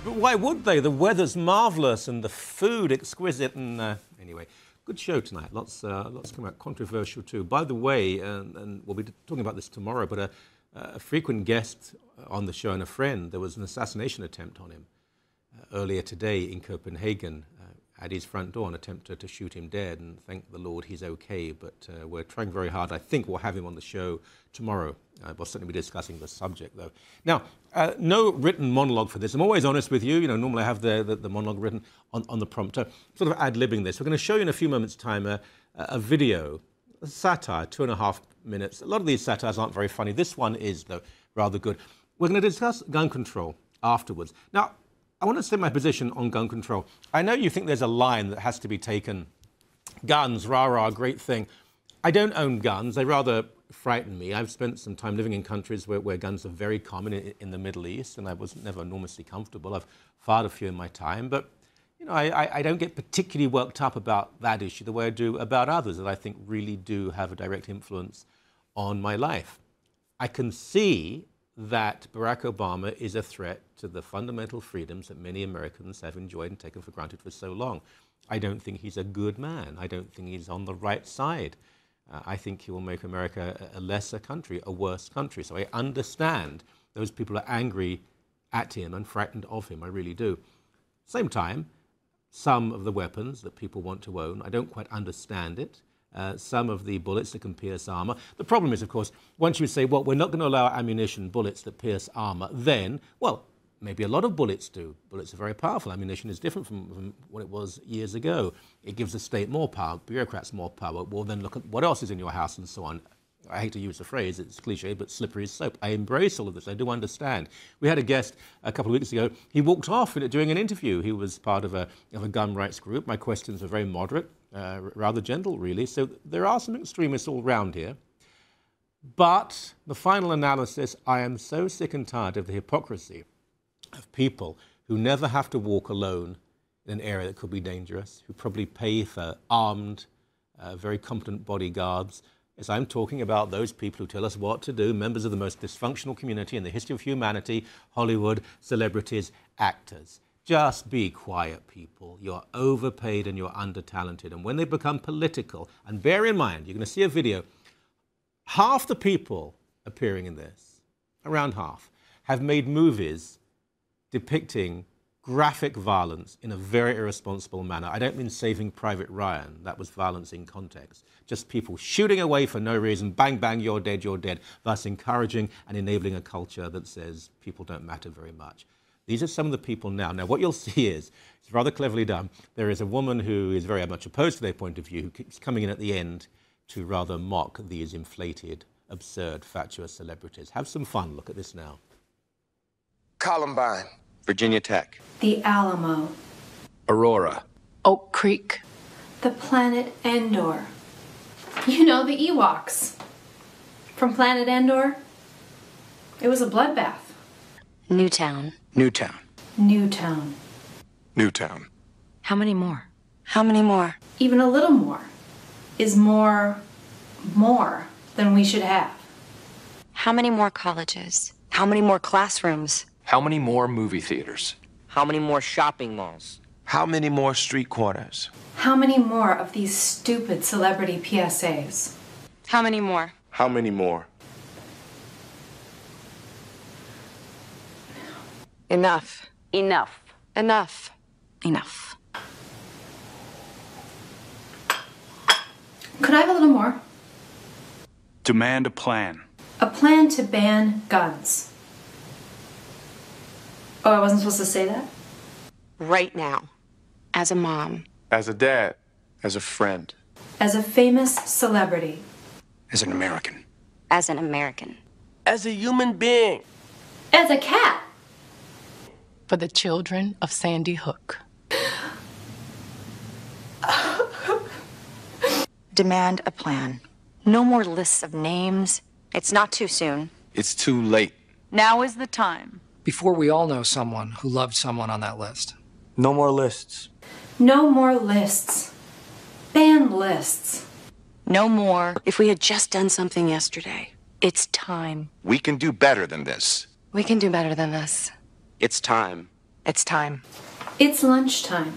But why would they? The weather's marvellous and the food exquisite. And anyway, good show tonight. Lots coming out. Controversial too. By the way, and we'll be talking about this tomorrow, but a frequent guest on the show and a friend, there was an assassination attempt on him earlier today in Copenhagen. At his front door, an attempt to shoot him dead, and thank the Lord he's okay, but we're trying very hard. I think we'll have him on the show tomorrow. We'll certainly be discussing the subject, though. Now, no written monologue for this. I'm always honest with you. You know, normally I have the monologue written on the prompter, sort of ad-libbing this. We're going to show you in a few moments' time a video, a satire, 2.5 minutes. A lot of these satires aren't very funny. This one is, though, rather good. We're going to discuss gun control afterwards. Now, I want to state my position on gun control. I know you think there's a line that has to be taken. Guns, rah-rah, great thing. I don't own guns. They rather frighten me. I've spent some time living in countries where guns are very common in the Middle East, and I was never enormously comfortable. I've fired a few in my time, but you know, I don't get particularly worked up about that issue the way I do about others that I think really do have a direct influence on my life. I can see that Barack Obama is a threat to the fundamental freedoms that many Americans have enjoyed and taken for granted for so long. I don't think he's a good man. I don't think he's on the right side. I think he will make America a lesser country, a worse country. So I understand those people are angry at him and frightened of him. I really do. Same time, some of the weapons that people want to own, I don't quite understand it. Some of the bullets that can pierce armor. The problem is, of course, once you say, well, we're not going to allow ammunition, bullets that pierce armor, then, well, maybe a lot of bullets do. Bullets are very powerful. Ammunition is different from what it was years ago. It gives the state more power, bureaucrats more power. Well, then look at what else is in your house and so on. I hate to use the phrase, it's cliche, but slippery as soap. I embrace all of this. I do understand. We had a guest a couple of weeks ago. He walked off during an interview. He was part of a gun rights group. My questions were very moderate, rather gentle, really. So there are some extremists all around here. But the final analysis, I am so sick and tired of the hypocrisy of people who never have to walk alone in an area that could be dangerous, who probably pay for armed, very competent bodyguards. Yes, I'm talking about those people who tell us what to do, members of the most dysfunctional community in the history of humanity, Hollywood, celebrities, actors. Just be quiet, people. You're overpaid and you're under-talented. And when they become political, and bear in mind, you're going to see a video, half the people appearing in this, around half, have made movies depicting graphic violence in a very irresponsible manner. I don't mean Saving Private Ryan. That was violence in context. Just people shooting away for no reason, bang, bang, you're dead, thus encouraging and enabling a culture that says people don't matter very much. These are some of the people now. Now, what you'll see is, it's rather cleverly done. There is a woman who is very much opposed to their point of view, who keeps coming in at the end to rather mock these inflated, absurd, fatuous celebrities. Have some fun. Look at this now. Columbine. Virginia Tech. The Alamo. Aurora. Oak Creek. The planet Endor. You know, the Ewoks. From Planet Endor. It was a bloodbath. Newtown. Newtown. Newtown. Newtown. How many more? How many more? Even a little more is more than we should have. How many more colleges? How many more classrooms? How many more movie theaters? How many more shopping malls? How many more street corners? How many more of these stupid celebrity PSAs? How many more? How many more? Enough. Enough. Enough. Enough. Could I have a little more? Demand a plan. A plan to ban guns. Oh, I wasn't supposed to say that? Right now. As a mom. As a dad. As a friend. As a famous celebrity. As an American. As an American. As a human being. As a cat. For the children of Sandy Hook. Demand a plan. No more lists of names. It's not too soon. It's too late. Now is the time. Before we all know someone who loved someone on that list. No more lists. No more lists. Ban lists. No more. If we had just done something yesterday. It's time. We can do better than this. We can do better than this. It's time. It's time. It's lunchtime,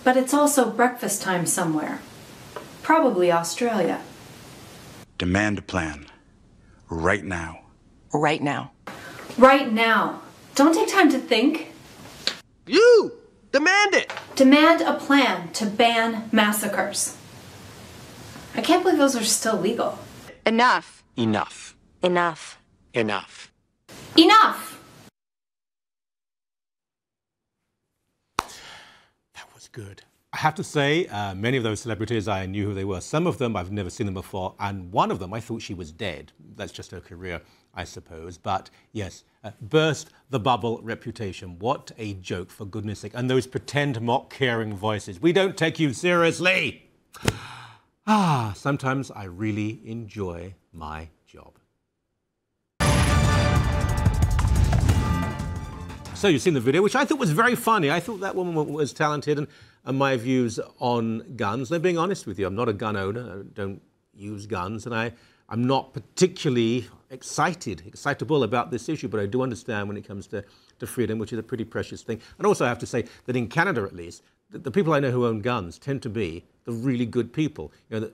but it's also breakfast time somewhere. Probably Australia. Demand a plan. Right now. Right now. Right now. Don't take time to think. You! Demand it! Demand a plan to ban massacres. I can't believe those are still legal. Enough. Enough. Enough. Enough. Enough! That was good. I have to say, many of those celebrities, I knew who they were. Some of them, I've never seen them before. And one of them, I thought she was dead. That's just her career, I suppose. But yes, burst the bubble reputation. What a joke, for goodness sake. And those pretend mock caring voices. We don't take you seriously. Sometimes I really enjoy my job. So you've seen the video, which I thought was very funny. I thought that woman was talented, and my views on guns. I'm being honest with you. I'm not a gun owner. I don't use guns, and I'm not particularly excitable about this issue, but I do understand when it comes to freedom, which is a pretty precious thing. And also I have to say that in Canada, at least, the people I know who own guns tend to be the really good people. You know,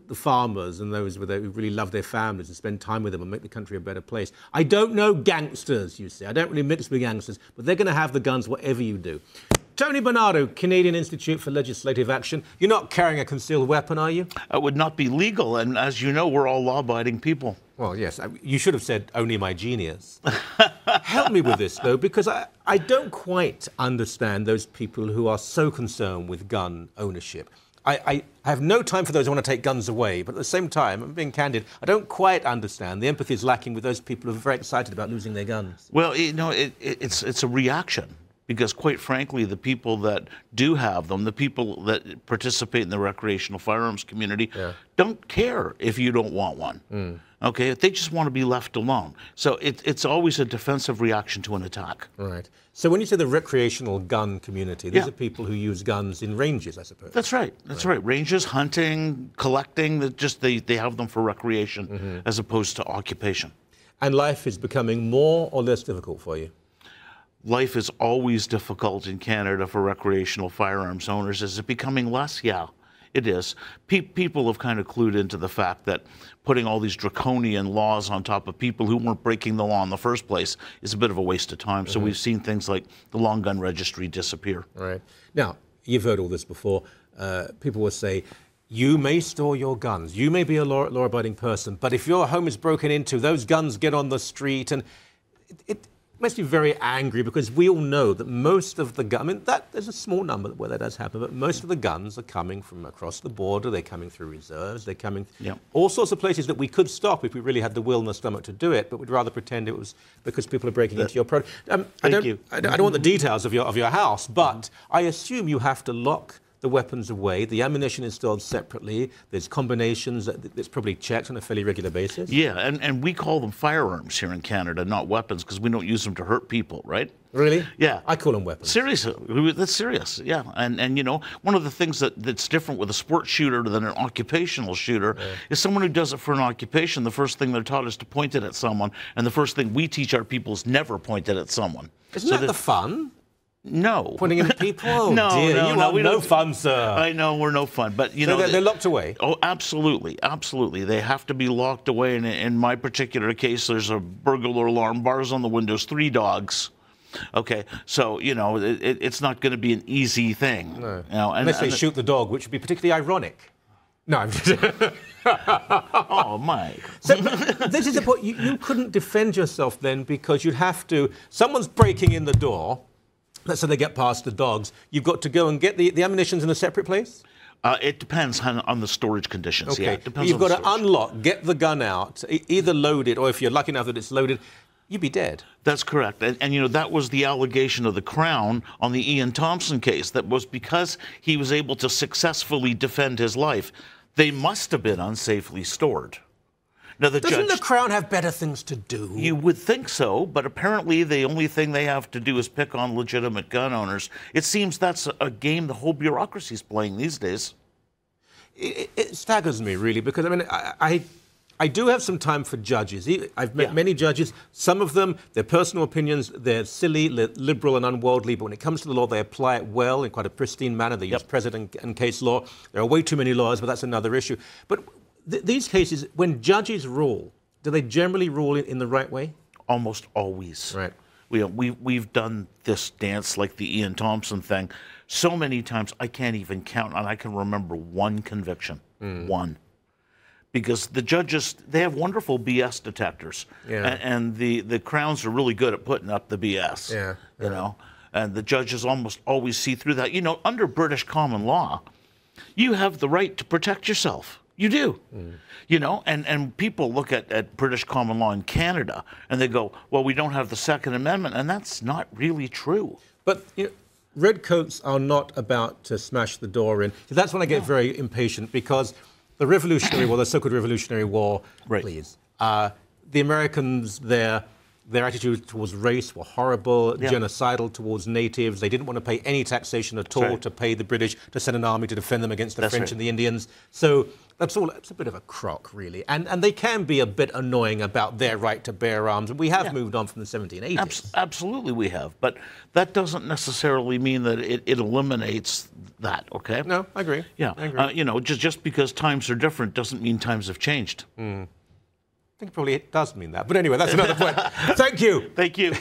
the farmers and those who really love their families and spend time with them and make the country a better place. I don't know gangsters, you see. I don't really mix with gangsters, but they're going to have the guns whatever you do. Tony Bernardo, Canadian Institute for Legislative Action. You're not carrying a concealed weapon, are you? It would not be legal, and as you know, we're all law-abiding people. Well, yes. You should have said, only my genius. Help me with this, though, because I don't quite understand those people who are so concerned with gun ownership. I have no time for those who want to take guns away, but at the same time, I'm being candid, I don't quite understand. The empathy is lacking with those people who are very excited about losing their guns. Well, you know, it's a reaction. Because quite frankly, the people that do have them, the people that participate in the recreational firearms community, don't care if you don't want one. Okay, they just want to be left alone. So it's always a defensive reaction to an attack. Right. So when you say the recreational gun community, these are people who use guns in ranges, I suppose. That's right. That's right. Ranges, hunting, collecting. They have them for recreation as opposed to occupation. And life is becoming more or less difficult for you? Life is always difficult in Canada for recreational firearms owners. Is it becoming less? Yeah, it is. People have kind of clued into the fact that putting all these draconian laws on top of people who weren't breaking the law in the first place is a bit of a waste of time. So we've seen things like the long gun registry disappear. Right. Now, you've heard all this before. People will say, you may store your guns. You may be a law-abiding person, but if your home is broken into, those guns get on the street, and it makes me very angry, because we all know that most of the guns, I mean, there's a small number where that does happen, but most of the guns are coming from across the border. They're coming through reserves. They're coming all sorts of places that we could stop if we really had the will and the stomach to do it, but we'd rather pretend it was because people are breaking into your product. I don't want the details of your house, but I assume you have to lock the weapons away, the ammunition is stored separately, there's combinations that's probably checked on a fairly regular basis. Yeah, and we call them firearms here in Canada, not weapons, because we don't use them to hurt people, right? Really? Yeah. I call them weapons. Seriously, that's serious, yeah. And you know, one of the things that's different with a sports shooter than an occupational shooter is someone who does it for an occupation, the first thing they're taught is to point it at someone, and the first thing we teach our people is never point it at someone. Isn't that the fun? No. Pointing at people? Oh, no, dear. No, we no fun, sir. I know, we're no fun. But, you know. They're locked away? Oh, absolutely. Absolutely. They have to be locked away. And in my particular case, there's a burglar alarm, bars on the windows, 3 dogs. Okay, so, you know, it's not going to be an easy thing. No. You know, unless they shoot the dog, which would be particularly ironic. No, I'm just... Oh, Mike. So, this is the point. You couldn't defend yourself then, because you'd have to... Someone's breaking in the door. Let's say they get past the dogs. You've got to go and get the ammunition's in a separate place? It depends on the storage conditions. Okay. Yeah, it depends. You've got to unlock, get the gun out, either load it, or if you're lucky enough that it's loaded, you'd be dead. That's correct. And you know, that was the allegation of the Crown on the Ian Thompson case. That was because he was able to successfully defend his life. They must have been unsafely stored. Now, Doesn't the Crown have better things to do? You would think so, but apparently the only thing they have to do is pick on legitimate gun owners. It seems that's a game the whole bureaucracy is playing these days. It staggers me, really, because, I mean, I I do have some time for judges. I've met many judges. Some of them, their personal opinions, they're silly, liberal and unworldly, but when it comes to the law, they apply it well in quite a pristine manner. They use precedent and case law. There are way too many lawyers, but that's another issue. But these cases, when judges rule, do they generally rule in the right way? Almost always. Right. We've done this dance like the Ian Thompson thing so many times I can't even count, and I can remember one conviction. One. Because the judges, they have wonderful BS detectors. And the Crowns are really good at putting up the BS. You know, and the judges almost always see through that. You know, under British common law, you have the right to protect yourself. You do. You know, and people look at British common law in Canada and they go, well, we don't have the Second Amendment, and that's not really true. But you know, redcoats are not about to smash the door in. That's when I get very impatient, because the Revolutionary War, the so-called Revolutionary War, please, the Americans there, their attitude towards race were horrible, genocidal towards natives. They didn't want to pay any taxation at all to pay the British to send an army to defend them against the French and the Indians. So that's all. It's a bit of a crock, really. And they can be a bit annoying about their right to bear arms. And we have moved on from the 1780s. Absolutely we have. But that doesn't necessarily mean that it eliminates that, okay? No, I agree. Yeah. I agree. You know, just because times are different doesn't mean times have changed. I think probably it does mean that. But anyway, that's another point. Thank you. Thank you.